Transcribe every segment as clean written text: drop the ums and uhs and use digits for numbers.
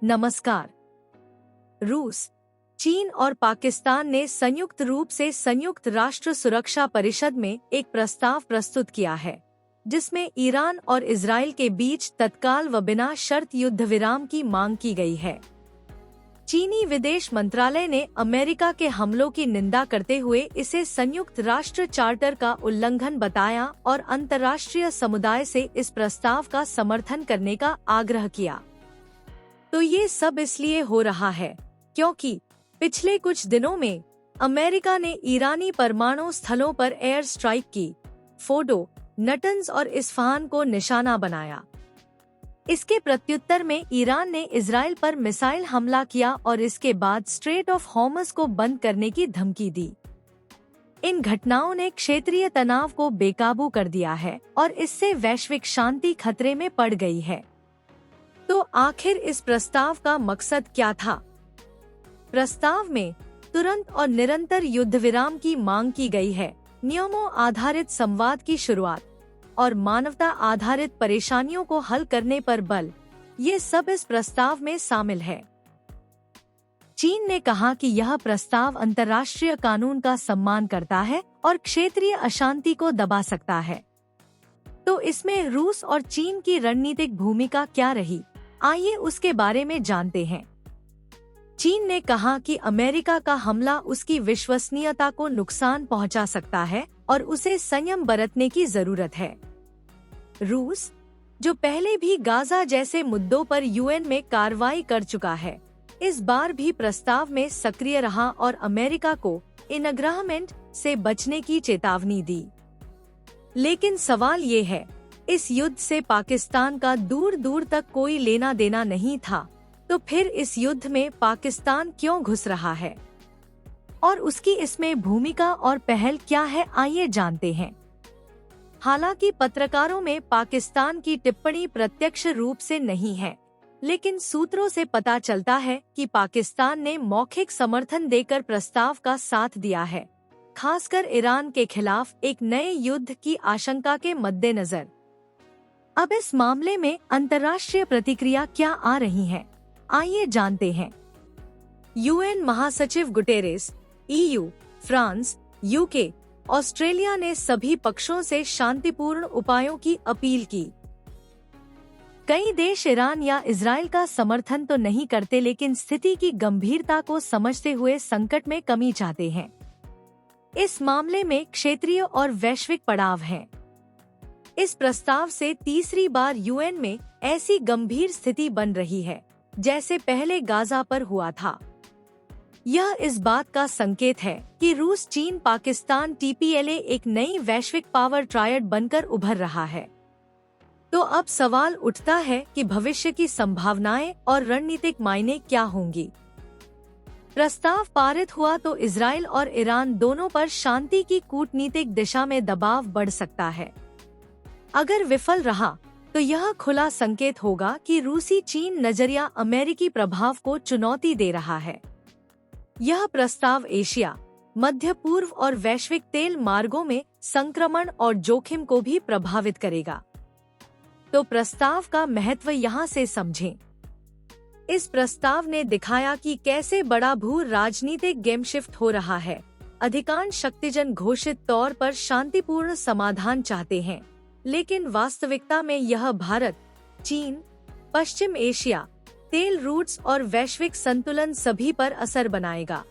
नमस्कार। रूस, चीन और पाकिस्तान ने संयुक्त रूप से संयुक्त राष्ट्र सुरक्षा परिषद में एक प्रस्ताव प्रस्तुत किया है, जिसमें ईरान और इजराइल के बीच तत्काल व बिना शर्त युद्ध विराम की मांग की गई है। चीनी विदेश मंत्रालय ने अमेरिका के हमलों की निंदा करते हुए इसे संयुक्त राष्ट्र चार्टर का उल्लंघन बताया और अंतर्राष्ट्रीय समुदाय से इस प्रस्ताव का समर्थन करने का आग्रह किया। तो ये सब इसलिए हो रहा है क्योंकि पिछले कुछ दिनों में अमेरिका ने ईरानी परमाणु स्थलों पर एयर स्ट्राइक की, फोर्डो, नटंज और इस्फहान को निशाना बनाया। इसके प्रत्युत्तर में ईरान ने इजराइल पर मिसाइल हमला किया और इसके बाद स्ट्रेट ऑफ हॉर्मुज को बंद करने की धमकी दी। इन घटनाओं ने क्षेत्रीय तनाव को बेकाबू कर दिया है और इससे वैश्विक शांति खतरे में पड़ गई है। तो आखिर इस प्रस्ताव का मकसद क्या था? प्रस्ताव में तुरंत और निरंतर युद्ध विराम की मांग की गई है, नियमों आधारित संवाद की शुरुआत और मानवता आधारित परेशानियों को हल करने पर बल, ये सब इस प्रस्ताव में शामिल है। चीन ने कहा कि यह प्रस्ताव अंतर्राष्ट्रीय कानून का सम्मान करता है और क्षेत्रीय अशांति को दबा सकता है। तो इसमें रूस और चीन की रणनीतिक भूमिका क्या रही, आइए उसके बारे में जानते हैं। चीन ने कहा कि अमेरिका का हमला उसकी विश्वसनीयता को नुकसान पहुंचा सकता है और उसे संयम बरतने की जरूरत है। रूस, जो पहले भी गाजा जैसे मुद्दों पर यूएन में कार्रवाई कर चुका है, इस बार भी प्रस्ताव में सक्रिय रहा और अमेरिका को इनग्राहमेंट से बचने की चेतावनी दी। लेकिन सवाल ये है, इस युद्ध से पाकिस्तान का दूर दूर तक कोई लेना देना नहीं था, तो फिर इस युद्ध में पाकिस्तान क्यों घुस रहा है और उसकी इसमें भूमिका और पहल क्या है, आइए जानते हैं। हालांकि पत्रकारों में पाकिस्तान की टिप्पणी प्रत्यक्ष रूप से नहीं है, लेकिन सूत्रों से पता चलता है कि पाकिस्तान ने मौखिक समर्थन देकर प्रस्ताव का साथ दिया है, खासकर ईरान के खिलाफ एक नए युद्ध की आशंका के मद्देनजर। अब इस मामले में अंतर्राष्ट्रीय प्रतिक्रिया क्या आ रही है, आइए जानते हैं। यूएन महासचिव Guterres, EU, France, UK, Australia ने सभी पक्षों से शांतिपूर्ण उपायों की अपील की। कई देश ईरान या इजराइल का समर्थन तो नहीं करते, लेकिन स्थिति की गंभीरता को समझते हुए संकट में कमी चाहते हैं। इस मामले में क्षेत्रीय और वैश्विक पड़ाव है। इस प्रस्ताव से तीसरी बार यूएन में ऐसी गंभीर स्थिति बन रही है जैसे पहले गाजा पर हुआ था। यह इस बात का संकेत है कि रूस, चीन, पाकिस्तान TPLA एक नई वैश्विक पावर ट्रायड बनकर उभर रहा है। तो अब सवाल उठता है कि भविष्य की संभावनाएं और रणनीतिक मायने क्या होंगी। प्रस्ताव पारित हुआ तो इजराइल और ईरान दोनों पर शांति की कूटनीतिक दिशा में दबाव बढ़ सकता है। अगर विफल रहा तो यह खुला संकेत होगा कि रूसी चीन नजरिया अमेरिकी प्रभाव को चुनौती दे रहा है। यह प्रस्ताव एशिया, मध्य पूर्व और वैश्विक तेल मार्गों में संक्रमण और जोखिम को भी प्रभावित करेगा। तो प्रस्ताव का महत्व यहाँ से समझें। इस प्रस्ताव ने दिखाया कि कैसे बड़ा भू राजनीतिक गेम शिफ्ट हो रहा है। अधिकांश शक्तिजन घोषित तौर पर शांतिपूर्ण समाधान चाहते हैं, लेकिन वास्तविकता में यह भारत, चीन, पश्चिम एशिया, तेल रूट्स और वैश्विक संतुलन सभी पर असर बनाएगा।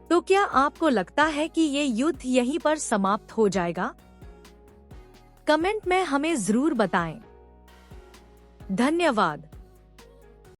तो क्या आपको लगता है कि ये युद्ध यहीं पर समाप्त हो जाएगा? कमेंट में हमें जरूर बताएं। धन्यवाद।